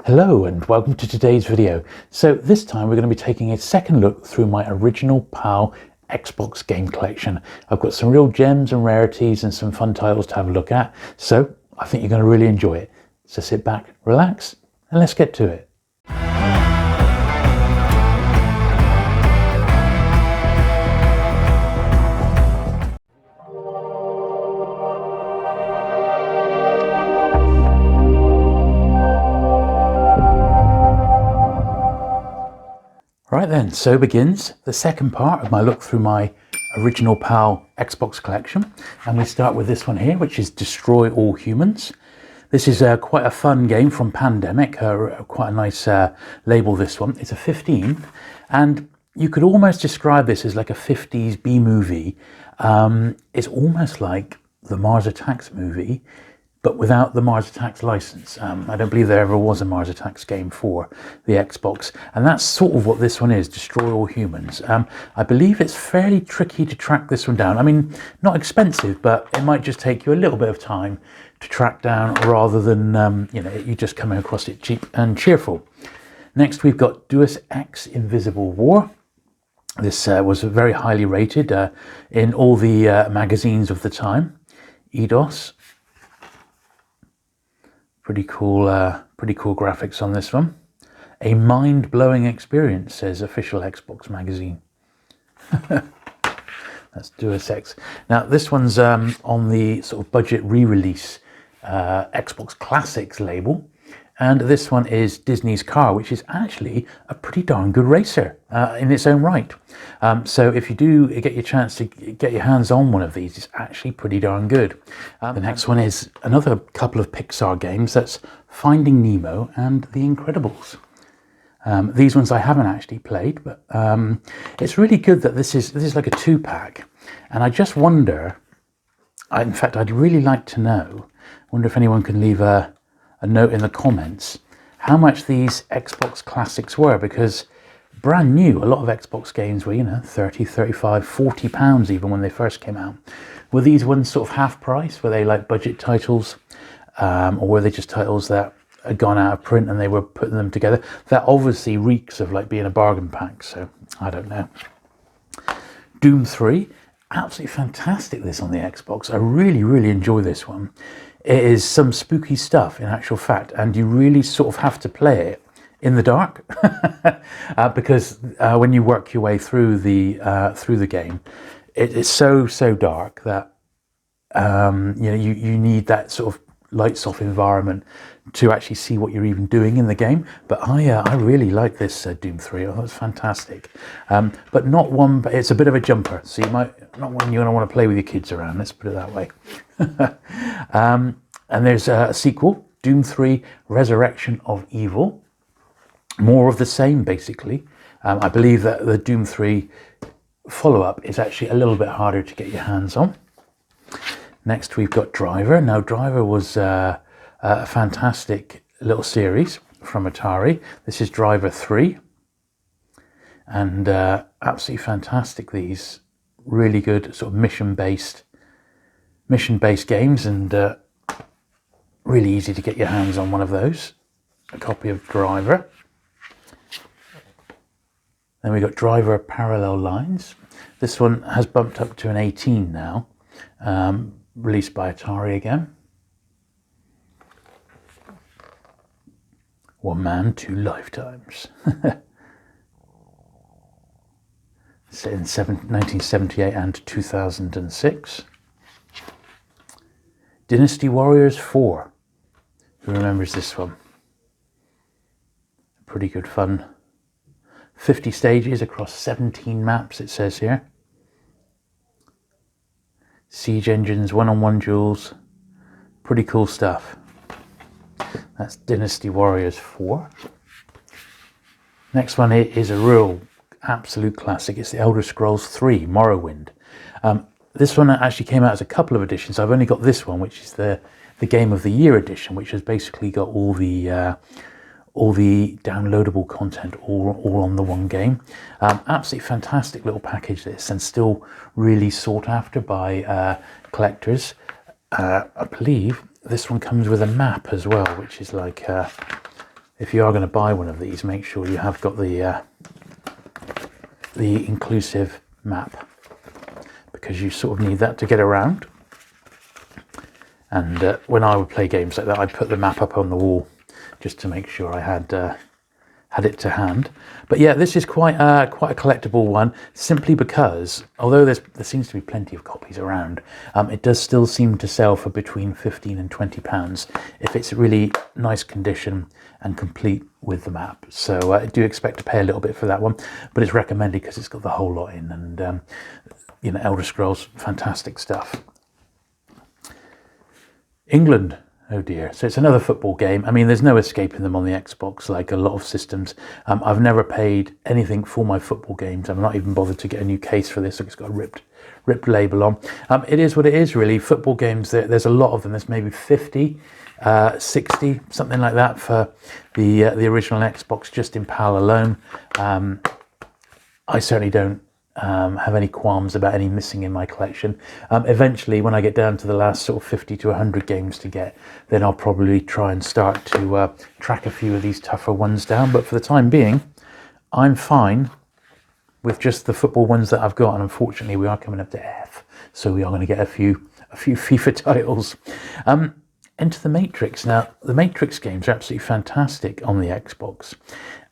Hello and welcome to today's video. So this time we're going to be taking a second look through my original PAL Xbox game collection. I've got some real gems and rarities and some fun titles to have a look at, so I think you're going to really enjoy it. So sit back, relax, and let's get to it. Right then, so begins the second part of my look through my original PAL Xbox collection, and we start with this one here, which is Destroy All Humans. This is quite a fun game from Pandemic, quite a nice label this one. It's a 15, and you could almost describe this as like a 50s B-movie. It's almost like the Mars Attacks movie, but without the Mars Attacks license. I don't believe there ever was a Mars Attacks game for the Xbox, and that's sort of what this one is, Destroy All Humans. I believe it's fairly tricky to track this one down. I mean, not expensive, but it might just take you a little bit of time to track down rather than, you just coming across it cheap and cheerful. Next, we've got Deus Ex Invisible War. This was very highly rated in all the magazines of the time. EDOS. Pretty cool graphics on this one. A mind-blowing experience, says official Xbox magazine. That's Deus Ex. Now this one's on the sort of budget re-release Xbox Classics label, and this one is Disney's Car, which is actually a pretty darn good racer in its own right. So if you do get your chance to get your hands on one of these, it's actually pretty darn good. The next one is another couple of Pixar games. That's Finding Nemo and The Incredibles. These ones I haven't actually played, but it's really good that this is like a 2-pack. And I just wonder, in fact, I'd really like to know, wonder if anyone can leave a note in the comments how much these Xbox Classics were, because brand new, a lot of Xbox games were 30, 35, 40 pounds even when they first came out. Were these ones sort of half price? Were they like budget titles, or were they just titles that had gone out of print and they were putting them together? That obviously reeks of like being a bargain pack, so I don't know. Doom 3, absolutely fantastic this on the Xbox. I really enjoy this one. It is some spooky stuff in actual fact, and you really sort of have to play it in the dark because when you work your way through the game, it's so dark that you need that sort of lights off environment to actually see what you're even doing in the game. But I really like this Doom 3. Oh, it's fantastic. But not one, but it's a bit of a jumper, so you might not one you're going to want to play with your kids around, let's put it that way. And there's a sequel, Doom 3 Resurrection of Evil. More of the same, basically. I believe that the Doom 3 follow-up is actually a little bit harder to get your hands on. Next we've got Driver. Now Driver was a fantastic little series from Atari. This is Driver 3. And absolutely fantastic, these. Really good sort of mission-based games, and really easy to get your hands on one of those. A copy of Driver. Then we got Driver Parallel Lines. This one has bumped up to an 18 now, released by Atari again. One Man, Two Lifetimes. Set in 1978 and 2006. Dynasty Warriors 4. Who remembers this one? Pretty good fun. 50 stages across 17 maps, it says here. Siege engines, one-on-one duels. Pretty cool stuff. That's Dynasty Warriors 4. Next one is a real absolute classic. It's the Elder Scrolls 3 Morrowind. This one actually came out as a couple of editions. I've only got this one, which is the Game of the Year edition, which has basically got all the downloadable content all on the one game. Absolutely fantastic little package this, and still really sought after by collectors. I believe this one comes with a map as well, which is like if you are going to buy one of these, make sure you have got the inclusive map, because you sort of need that to get around. And when I would play games like that, I'd put the map up on the wall just to make sure I had it to hand. But yeah, this is quite a collectible one, simply because although there seems to be plenty of copies around, it does still seem to sell for between £15 and £20 if it's really nice condition and complete with the map. So I do expect to pay a little bit for that one, but it's recommended because it's got the whole lot in, and you know, Elder Scrolls, fantastic stuff. England. Oh dear. So it's another football game. I mean, there's no escaping them on the Xbox, like a lot of systems. I've never paid anything for my football games. I'm not even bothered to get a new case for this. It's got a ripped label on. It is what it is, really. Football games, there's a lot of them. There's maybe 50, 60, something like that for the original Xbox, just in PAL alone. I certainly don't have any qualms about any missing in my collection. Eventually, when I get down to the last sort of 50 to 100 games to get, then I'll probably try and start to track a few of these tougher ones down. But for the time being, I'm fine with just the football ones that I've got. And unfortunately, we are coming up to F, so we are going to get a few FIFA titles. Enter the Matrix. Now, the Matrix games are absolutely fantastic on the Xbox.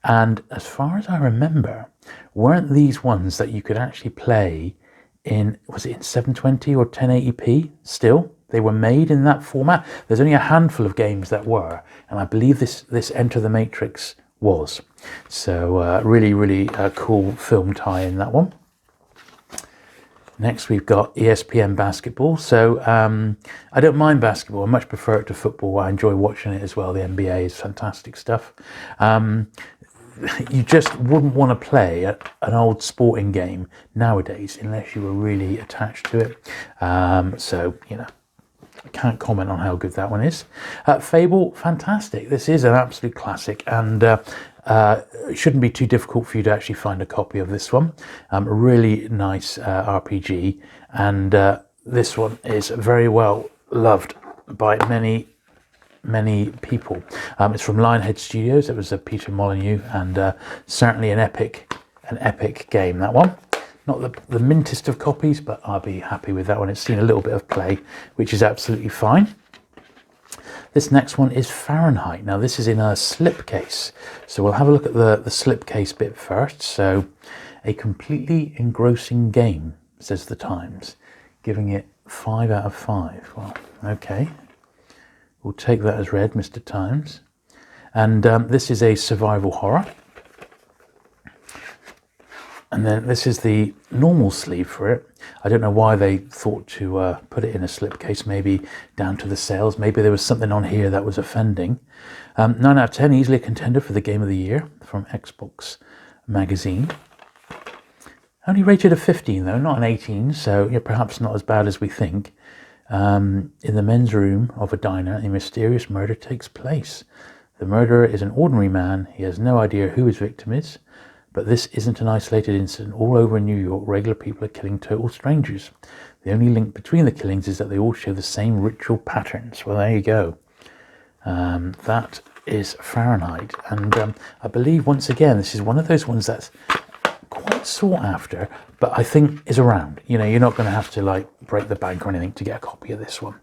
And as far as I remember, weren't these ones that you could actually play in, was it in 720 or 1080p still? They were made in that format. There's only a handful of games that were, and I believe this Enter the Matrix was. So really cool film tie in that one. Next, we've got ESPN basketball. So I don't mind basketball. I much prefer it to football. I enjoy watching it as well. The NBA is fantastic stuff. You just wouldn't want to play an old sporting game nowadays unless you were really attached to it. So, you know, I can't comment on how good that one is. Fable, fantastic. This is an absolute classic, and it shouldn't be too difficult for you to actually find a copy of this one. A really nice RPG, and this one is very well loved by many people. It's from Lionhead Studios. It was a Peter Molyneux, and certainly an epic game, that one. Not the mintest of copies, but I'll be happy with that one. It's seen a little bit of play, which is absolutely fine. This next one is Fahrenheit. Now, this is in a slipcase, so we'll have a look at the slipcase bit first. So, a completely engrossing game, says the Times, giving it 5 out of 5. Well, okay. We'll take that as read, Mr. Times. And this is a survival horror. And then this is the normal sleeve for it. I don't know why they thought to put it in a slipcase, maybe down to the sales. Maybe there was something on here that was offending. 9 out of 10, easily a contender for the Game of the Year from Xbox Magazine. Only rated a 15 though, not an 18, so yeah, perhaps not as bad as we think. In the men's room of a diner, a mysterious murder takes place. The murderer is an ordinary man. He has no idea who his victim is. But this isn't an isolated incident. All over New York, regular people are killing total strangers. The only link between the killings is that they all share the same ritual patterns. Well, there you go. That is Fahrenheit. And I believe, once again, this is one of those ones that's quite sought after, but I think is around. You know, you're not going to have to like break the bank or anything to get a copy of this one.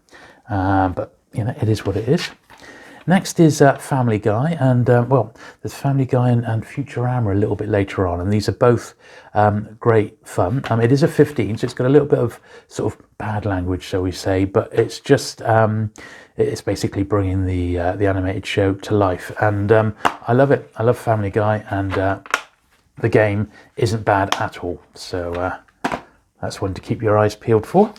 But, you know, it is what it is. Next is Family Guy, and well, there's Family Guy and Futurama a little bit later on, and these are both great fun. It is a 15, so it's got a little bit of sort of bad language, shall we say, but it's just it's basically bringing the animated show to life, and I love it. I love Family Guy, and the game isn't bad at all, so that's one to keep your eyes peeled for.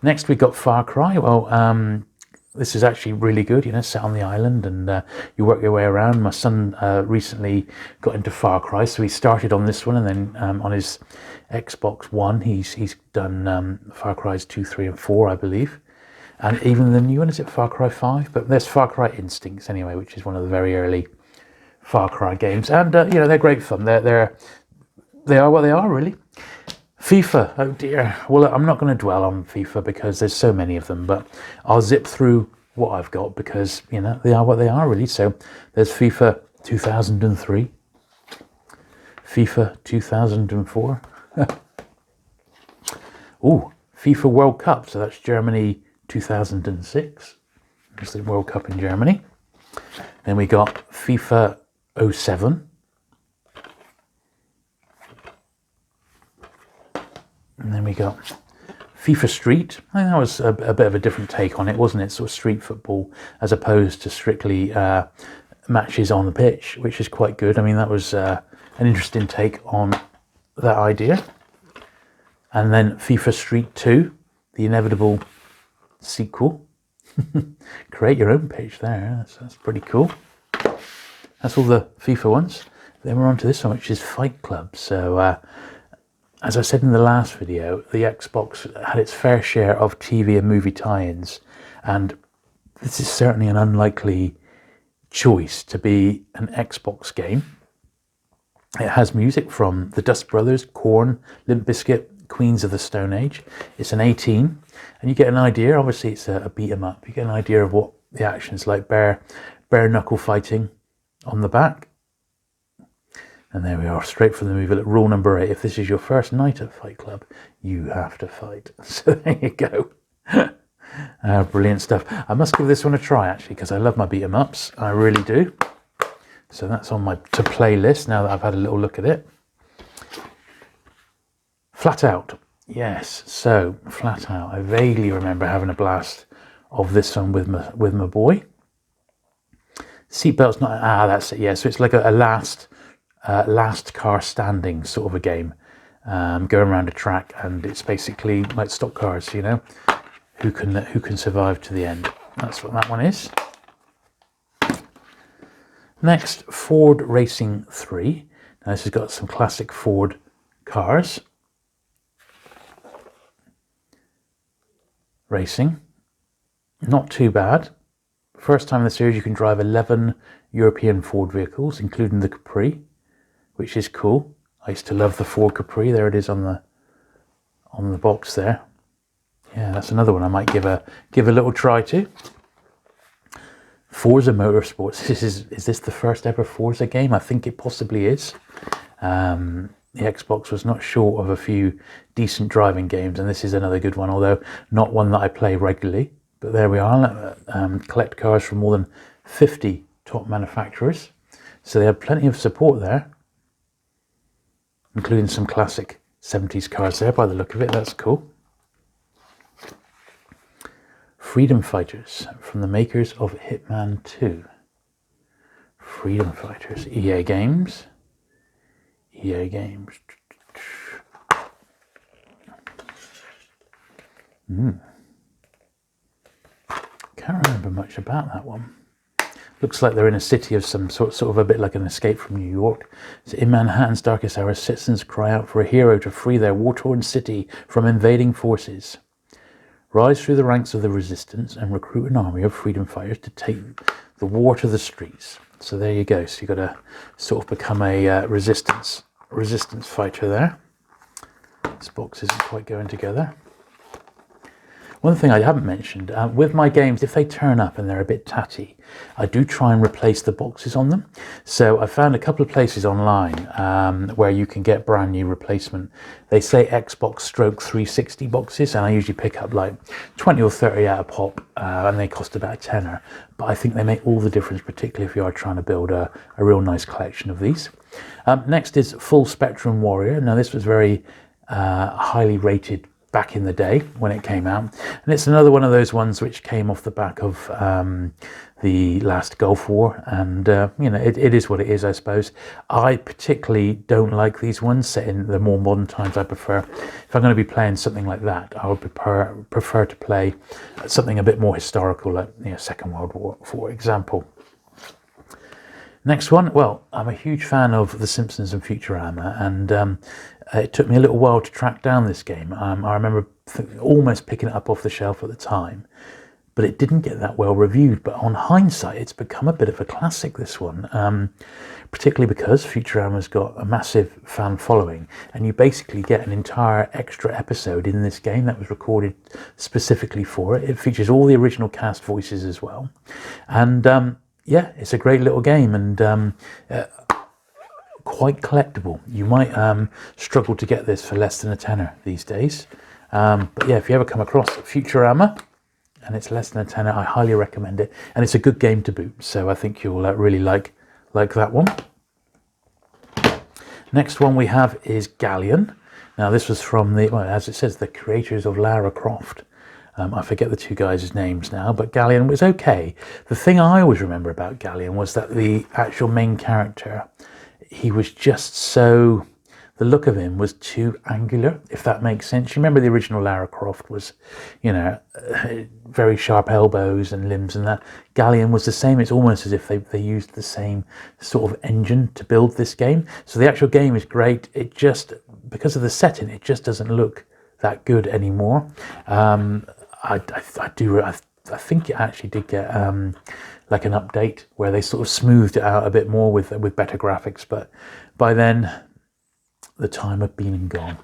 Next, we got Far Cry. Well, this is actually really good, you know, set on the island, and you work your way around. My son recently got into Far Cry, so he started on this one, and then on his Xbox One, he's done Far Cry's 2, 3, and 4, I believe. And even the new one, is it Far Cry 5? But there's Far Cry Instincts, anyway, which is one of the very early Far Cry games. And, you know, they're great fun. They are what they are, really. FIFA, oh dear. Well, I'm not going to dwell on FIFA because there's so many of them, but I'll zip through what I've got because, you know, they are what they are really. So there's FIFA 2003, FIFA 2004. Oh, FIFA World Cup. So that's Germany 2006. That's the World Cup in Germany. Then we got FIFA 07. And then we got FIFA Street. I think that was a bit of a different take on it, wasn't it? Sort of street football as opposed to strictly matches on the pitch, which is quite good. I mean, that was an interesting take on that idea. And then FIFA Street 2, the inevitable sequel. Create your own page there. That's pretty cool. That's all the FIFA ones. Then we're on to this one, which is Fight Club. So, as I said in the last video, the Xbox had its fair share of TV and movie tie-ins, and this is certainly an unlikely choice to be an Xbox game. It has music from the Dust Brothers, Korn, Limp Bizkit, Queens of the Stone Age. It's an 18, and you get an idea. Obviously, it's a beat 'em up. You get an idea of what the action's like. Bare knuckle fighting on the back. And there we are, straight from the movie. Look, rule number 8, if this is your first night at Fight Club, you have to fight. So there you go. Brilliant stuff. I must give this one a try, actually, because I love my beat 'em ups. I really do. So that's on my to-play list now that I've had a little look at it. Flat Out. Yes, so Flat Out. I vaguely remember having a blast of this one with my boy. Seatbelt's not... that's it, yeah. So it's like a last car standing sort of a game, going around a track, and it's basically like stock cars, you know, who can survive to the end. That's what that one is. Next, Ford Racing 3. Now this has got some classic Ford cars. Racing, not too bad. First time in the series you can drive 11 European Ford vehicles, including the Capri, which is cool. I used to love the Ford Capri. There it is on the box there. Yeah, that's another one I might give a little try to. Forza Motorsports. Is this the first ever Forza game? I think it possibly is. The Xbox was not short of a few decent driving games, and this is another good one, although not one that I play regularly. But there we are. Collect cars from more than 50 top manufacturers. So they have plenty of support there, including some classic 70s cars there by the look of it. That's cool. Freedom Fighters, from the makers of Hitman 2. Freedom Fighters, EA Games. EA Games. Can't remember much about that one. Looks like they're in a city of some sort of a bit like an Escape from New York. So in Manhattan's darkest hours, citizens cry out for a hero to free their war-torn city from invading forces. Rise through the ranks of the resistance and recruit an army of freedom fighters to take the war to the streets. So there you go. So you've got to sort of become a resistance fighter there. This box isn't quite going together. One thing I haven't mentioned, with my games, if they turn up and they're a bit tatty, I do try and replace the boxes on them. So I found a couple of places online where you can get brand new replacement. They say Xbox stroke 360 boxes, and I usually pick up like 20 or 30 at a pop, and they cost about a tenner. But I think they make all the difference, particularly if you are trying to build a real nice collection of these. Next is Full Spectrum Warrior. Now this was very highly rated back in the day when it came out, and it's another one of those ones which came off the back of the last Gulf War, and you know, it is what it is, I suppose. I particularly don't like these ones set in the more modern times. I prefer, if I'm going to be playing something like that, I would prefer to play something a bit more historical, like, you know, Second World War, for example. Next one, well, I'm a huge fan of The Simpsons and Futurama, and it took me a little while to track down this game. I remember almost picking it up off the shelf at the time, but it didn't get that well reviewed. But on hindsight, it's become a bit of a classic, this one, particularly because Futurama's got a massive fan following, and you basically get an entire extra episode in this game that was recorded specifically for it. It features all the original cast voices as well, and yeah, it's a great little game, and quite collectible. You might struggle to get this for less than a tenner these days, but yeah, if you ever come across Futurama and it's less than a tenner, I highly recommend it, and it's a good game to boot, so I think you'll really like that one. Next one we have is Gallion. Now this was from the, well, as it says, the creators of Lara Croft. I forget the two guys' names now, but Gallion was okay. The thing I always remember about Gallion was that the actual main character, he was just so, the look of him was too angular, if that makes sense. You remember the original Lara Croft was, you know, very sharp elbows and limbs and that. Gallion was the same. It's almost as if they used the same sort of engine to build this game. So the actual game is great. It just, because of the setting, it just doesn't look that good anymore. I think it actually did get like an update where they sort of smoothed it out a bit more with better graphics, but by then the time had been and gone.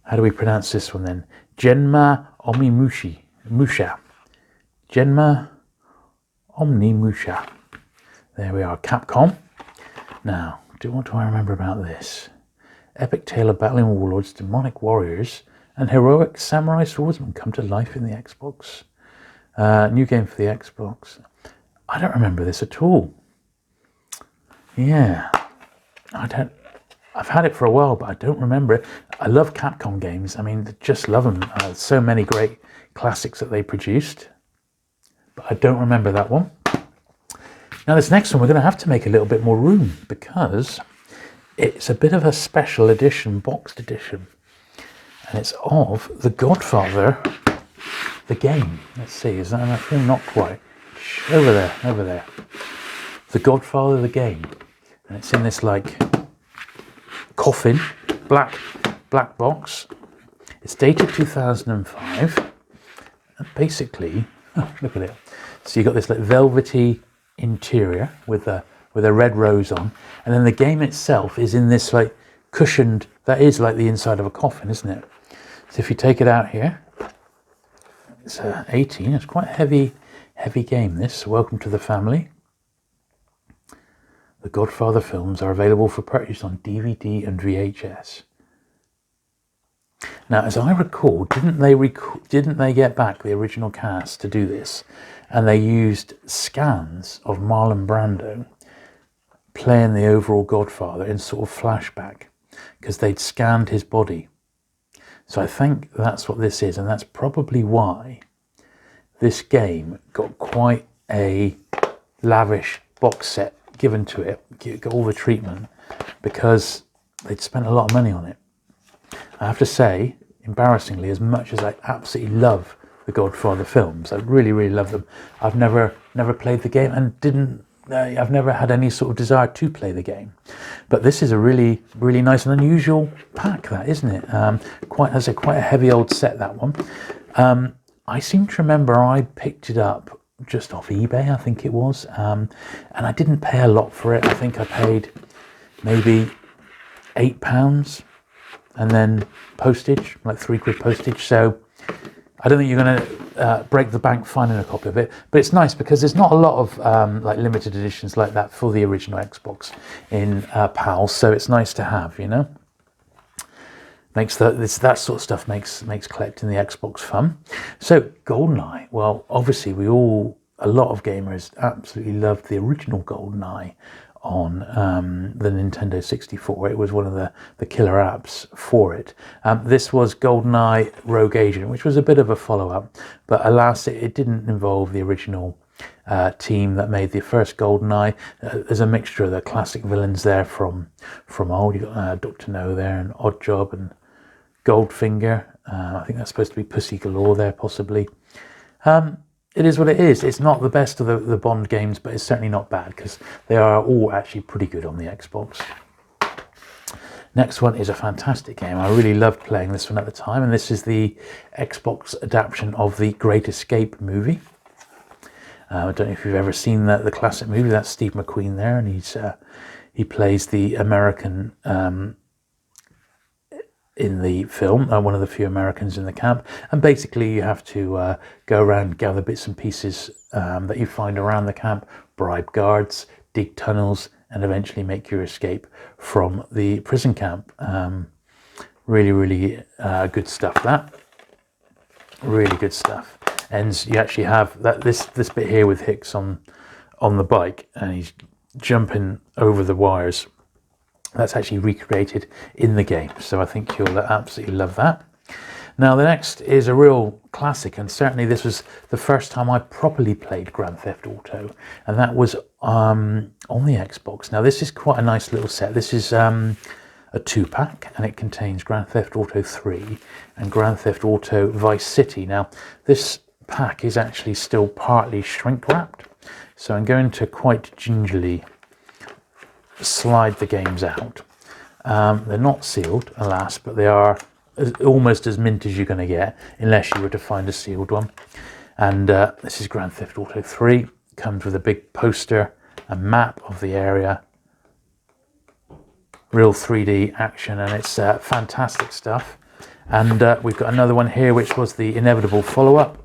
How do we pronounce this one then? Genma Musha. Genma Musha. There we are, Capcom. Now, what do I remember about this? Epic tale of battling warlords, demonic warriors, and heroic samurai swordsmen come to life in the Xbox. New game for the Xbox. I don't remember this at all. Yeah, I've had it for a while, but I don't remember it. I love Capcom games. I mean, just love them. So many great classics that they produced, but I don't remember that one. Now this next one, we're going to have to make a little bit more room because it's a bit of a special edition, boxed edition. And it's of The Godfather, the game. Let's see, is that enough room? Not quite. Over there. The Godfather, the game. And it's in this like coffin, black box. It's dated 2005. And basically, oh, look at it. So you got this like velvety interior with a red rose on, and then the game itself is in this like cushioned, that is like the inside of a coffin, isn't it? So if you take it out here, it's 18. It's quite a heavy game, this. Welcome to the family. The Godfather films are available for purchase on DVD and VHS. Now, as I recall, didn't they get back the original cast to do this? And they used scans of Marlon Brando playing the overall Godfather in sort of flashback, because they'd scanned his body. So I think that's what this is, and that's probably why this game got quite a lavish box set given to it, got all the treatment, because they'd spent a lot of money on it. I have to say, embarrassingly, as much as I absolutely love the Godfather films, I really love them, I've never played the game, and I've never had any sort of desire to play the game. But this is a really nice and unusual pack, that, isn't it? Quite a heavy old set, that one. I seem to remember I picked it up just off eBay, I think it was, and I didn't pay a lot for it. I think I paid maybe £8, and then postage, like £3 postage. So I don't think you're going to break the bank finding a copy of it, but it's nice because there's not a lot of like limited editions like that for the original Xbox in PAL, so it's nice to have, you know. Makes that sort of stuff makes collecting the Xbox fun. So GoldenEye, well, obviously a lot of gamers absolutely loved the original GoldenEye on the Nintendo 64. It was one of the killer apps for it. This was GoldenEye Rogue Agent, which was a bit of a follow-up, but alas, it didn't involve the original team that made the first GoldenEye. There's a mixture of the classic villains there from old. You've got Dr. No there, and Oddjob, and Goldfinger. I think that's supposed to be Pussy Galore there, possibly. It is what it is. It's not the best of the Bond games, but it's certainly not bad, because they are all actually pretty good on the Xbox. Next one is a fantastic game. I really loved playing this one at the time, and this is the Xbox adaptation of the Great Escape movie. I don't know if you've ever seen the classic movie. That's Steve McQueen there, and he plays the American in the film, one of the few Americans in the camp. And basically you have to go around, gather bits and pieces that you find around the camp, bribe guards, dig tunnels, and eventually make your escape from the prison camp. Really, really good stuff, that. Really good stuff. And you actually have this bit here with Hicks on the bike, and he's jumping over the wires. That's actually recreated in the game, so I think you'll absolutely love that. Now the next is a real classic, and certainly this was the first time I properly played Grand Theft Auto, and that was on the Xbox. Now this is quite a nice little set. This is a 2-pack, and it contains Grand Theft Auto 3 and Grand Theft Auto Vice City. Now this pack is actually still partly shrink wrapped, so I'm going to quite gingerly slide the games out. They're not sealed, alas, but they are almost as mint as you're going to get, unless you were to find a sealed one. And this is Grand Theft Auto 3. Comes with a big poster, a map of the area, real 3D action, and it's fantastic stuff. And we've got another one here, which was the inevitable follow-up,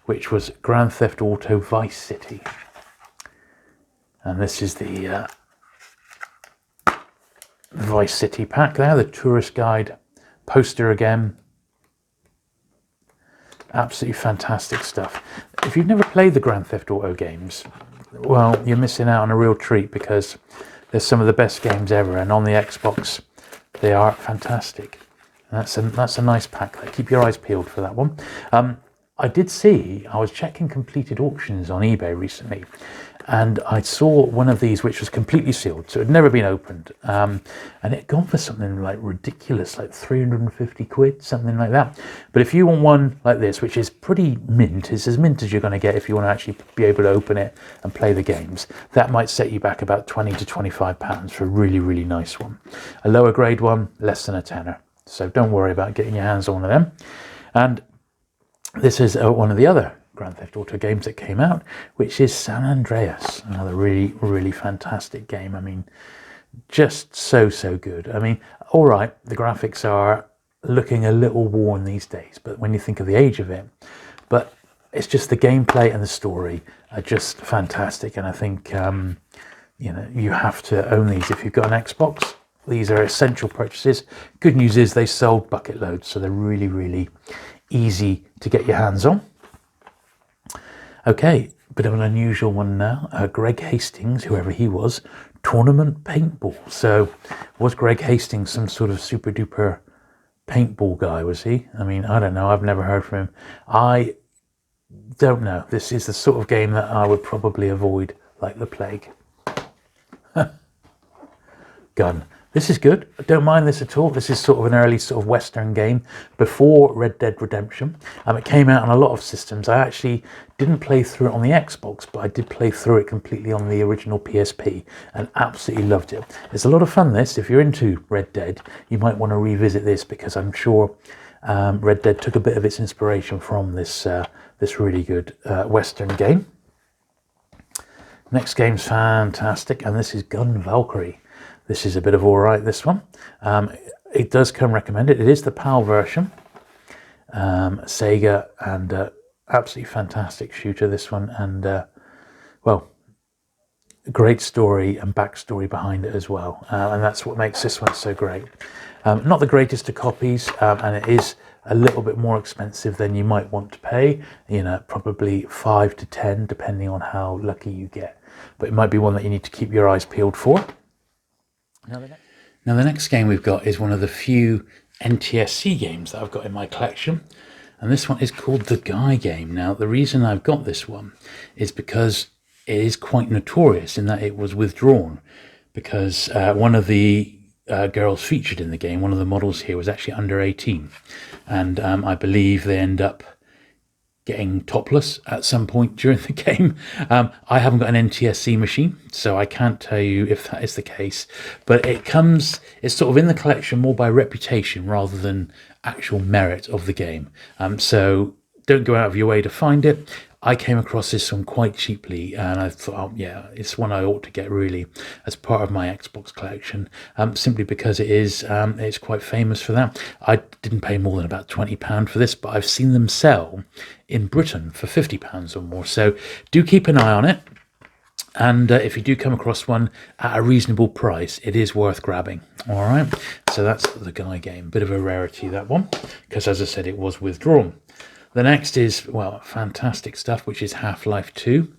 which was Grand Theft Auto Vice City. And this is the Vice City pack there, the tourist guide poster again. Absolutely fantastic stuff. If you've never played the Grand Theft Auto games, well, you're missing out on a real treat, because they're some of the best games ever, and on the Xbox they are fantastic. That's a nice pack there. Keep your eyes peeled for that one. I was checking completed auctions on eBay recently, and I saw one of these which was completely sealed, so it had never been opened, and it had gone for something like ridiculous, like 350 quid, something like that. But if you want one like this, which is pretty mint, it's as mint as you're going to get if you want to actually be able to open it and play the games, that might set you back about 20 to 25 pounds for a really, really nice one. A lower grade one, less than a tenner, so don't worry about getting your hands on one of them. And this is one of the other Grand Theft Auto games that came out, which is San Andreas. Another really, really fantastic game. I mean, just so good. I mean, all right, the graphics are looking a little worn these days, but when you think of the age of it, but it's just the gameplay and the story are just fantastic. And I think, you know, you have to own these if you've got an Xbox. These are essential purchases. Good news is they sold bucket loads, so they're really, really easy to get your hands on. Okay, bit of an unusual one now. Greg Hastings, whoever he was, tournament paintball. So was Greg Hastings some sort of super duper paintball guy, was he? I mean, I don't know. I've never heard from him. I don't know. This is the sort of game that I would probably avoid like the plague. Gun. This is good. I don't mind this at all. This is sort of an early sort of Western game before Red Dead Redemption. It came out on a lot of systems. I actually didn't play through it on the Xbox, but I did play through it completely on the original PSP and absolutely loved it. It's a lot of fun, this. If you're into Red Dead, you might want to revisit this, because I'm sure Red Dead took a bit of its inspiration from this really good Western game. Next game's fantastic, and this is Gun Valkyrie. This is a bit of all right, this one. It does come recommended. It is the PAL version. Sega, and absolutely fantastic shooter, this one. And, well, great story and backstory behind it as well. And that's what makes this one so great. Not the greatest of copies, and it is a little bit more expensive than you might want to pay. You know, probably 5 to 10, depending on how lucky you get. But it might be one that you need to keep your eyes peeled for. Now the next game we've got is one of the few NTSC games that I've got in my collection, and this one is called The Guy Game. Now the reason I've got this one is because it is quite notorious in that it was withdrawn, because one of the girls featured in the game, one of the models here, was actually under 18, and I believe they end up getting topless at some point during the game. I haven't got an NTSC machine, so I can't tell you if that is the case. But it's sort of in the collection more by reputation rather than actual merit of the game. So don't go out of your way to find it. I came across this one quite cheaply, and I thought, oh, yeah, it's one I ought to get really as part of my Xbox collection, simply because it's quite famous for that. I didn't pay more than about £20 for this, but I've seen them sell in Britain for £50 or more. So do keep an eye on it. And if you do come across one at a reasonable price, it is worth grabbing. All right. So that's the Guy game. Bit of a rarity, that one, because as I said, it was withdrawn. The next is, well, fantastic stuff, which is Half-Life 2.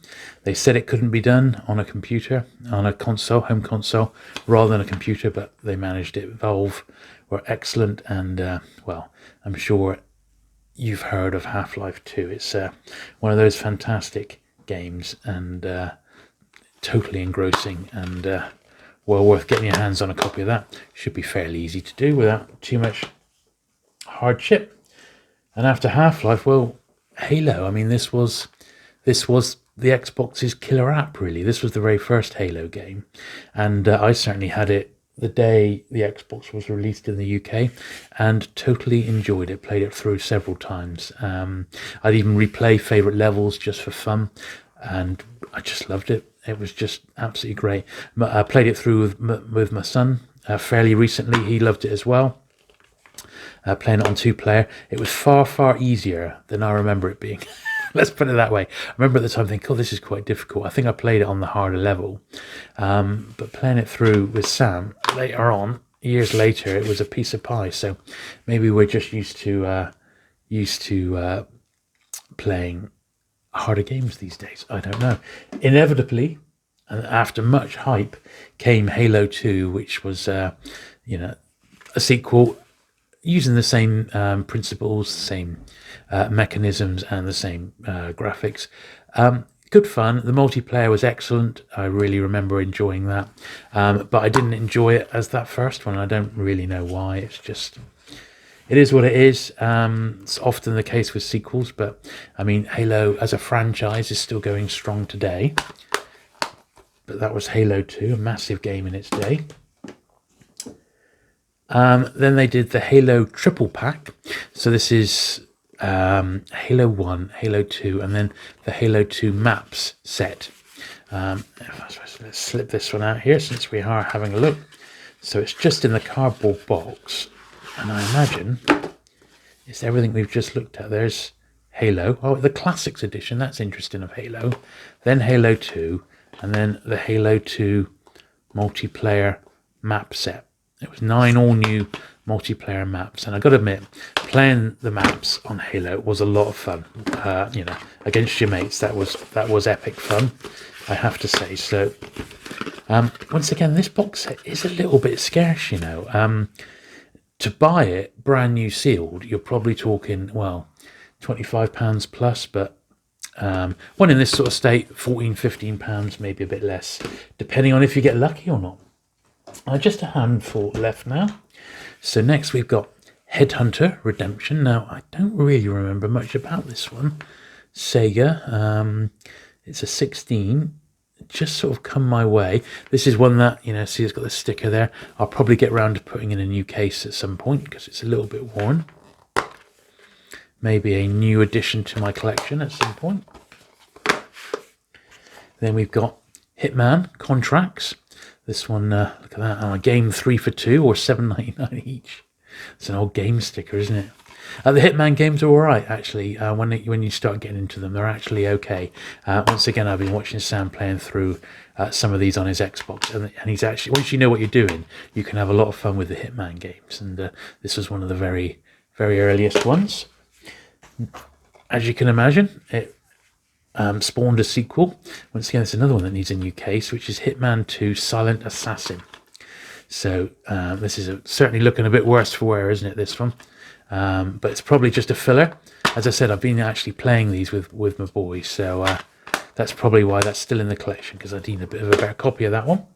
They said it couldn't be done on a computer, on a console, home console, rather than a computer, but they managed it. Valve were excellent, and, well, I'm sure you've heard of Half-Life 2. It's one of those fantastic games, and totally engrossing, and well worth getting your hands on a copy of that. Should be fairly easy to do without too much hardship. And after Half-Life, well, Halo. I mean, this was the Xbox's killer app, really. This was the very first Halo game, and I certainly had it the day the Xbox was released in the UK, and totally enjoyed it. Played it through several times. I'd even replay favourite levels just for fun, and I just loved it. It was just absolutely great. I played it through with my son fairly recently. He loved it as well. Playing it on 2-player, it was far easier than I remember it being. Let's put it that way. I remember at the time thinking, oh, this is quite difficult. I think I played it on the harder level, but playing it through with Sam later on, years later, it was a piece of pie. So maybe we're just used to playing harder games these days. I don't know. Inevitably, and after much hype, came Halo 2, which was a sequel using the same principles, the same mechanisms, and the same graphics. Good fun. The multiplayer was excellent. I really remember enjoying that. But I didn't enjoy it as that first one. I don't really know why. It's just, it is what it is. It's often the case with sequels. But, I mean, Halo as a franchise is still going strong today. But that was Halo 2, a massive game in its day. Then they did the Halo triple pack. So this is Halo 1, Halo 2, and then the Halo 2 maps set. Let's slip this one out here since we are having a look. So it's just in the cardboard box, and I imagine it's everything we've just looked at. There's Halo, oh, the Classics edition, that's interesting, of Halo. Then Halo 2, and then the Halo 2 multiplayer map set. It was 9 all new multiplayer maps, and I got to admit, playing the maps on Halo was a lot of fun. Against your mates, that was epic fun, I have to say. So, once again, this box set is a little bit scarce. To buy it brand new sealed, you're probably talking, well, £25 plus, but one in this sort of state, £14-15, maybe a bit less, depending on if you get lucky or not. Just a handful left now. So next we've got Headhunter Redemption. Now, I don't really remember much about this one. Sega. It's a 16. It just sort of come my way. This is one that, see, it's got the sticker there. I'll probably get around to putting in a new case at some point because it's a little bit worn. Maybe a new addition to my collection at some point. Then we've got Hitman Contracts. This one, look at that, a game 3 for 2 or $7.99 each. It's an old game sticker, isn't it? The Hitman games are all right, actually. When you start getting into them, they're actually okay. Once again, I've been watching Sam playing through some of these on his Xbox, and he's actually, once you know what you're doing, you can have a lot of fun with the Hitman games. And this was one of the very, very earliest ones. As you can imagine, it spawned a sequel. Once again, it's another one that needs a new case, which is Hitman 2 Silent Assassin. So this is certainly looking a bit worse for wear, isn't it, this one? But it's probably just a filler. As I said, I've been actually playing these with my boys, so that's probably why that's still in the collection, because I need a bit of a better copy of that one.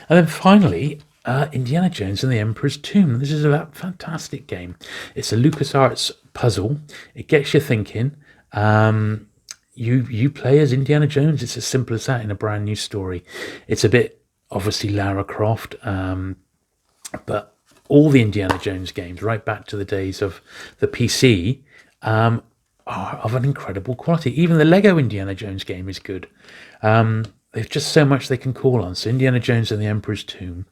And then finally, Indiana Jones and the Emperor's Tomb. This is a fantastic game. It's a LucasArts puzzle. It gets you thinking. You play as Indiana Jones. It's as simple as that in a brand new story. It's a bit obviously Lara Croft, but all the Indiana Jones games, right back to the days of the PC, are of an incredible quality. Even the Lego Indiana Jones game is good. There's just so much they can call on. So Indiana Jones and the Emperor's Tomb.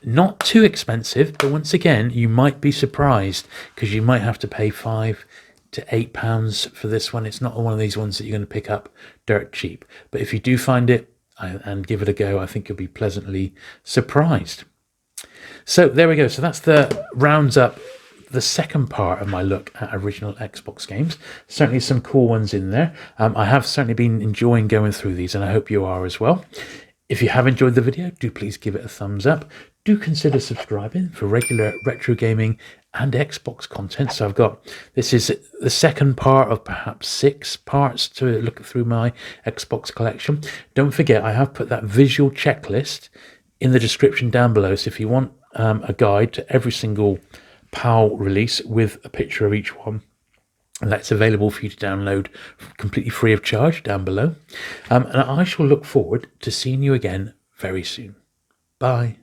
Not too expensive, but once again, you might be surprised because you might have to pay £5 to £8 for this one. It's not one of these ones that you're going to pick up dirt cheap. But if you do find it and give it a go, I think you'll be pleasantly surprised. So there we go. So that's the rounds up the second part of my look at original Xbox games. Certainly some cool ones in there. I have certainly been enjoying going through these, and I hope you are as well. If you have enjoyed the video, do please give it a thumbs up. Do consider subscribing for regular retro gaming and Xbox content. So this is the second part of perhaps 6 parts to look through my Xbox collection. Don't forget, I have put that visual checklist in the description down below. So if you want a guide to every single PAL release with a picture of each one, and that's available for you to download completely free of charge down below. And I shall look forward to seeing you again very soon. Bye.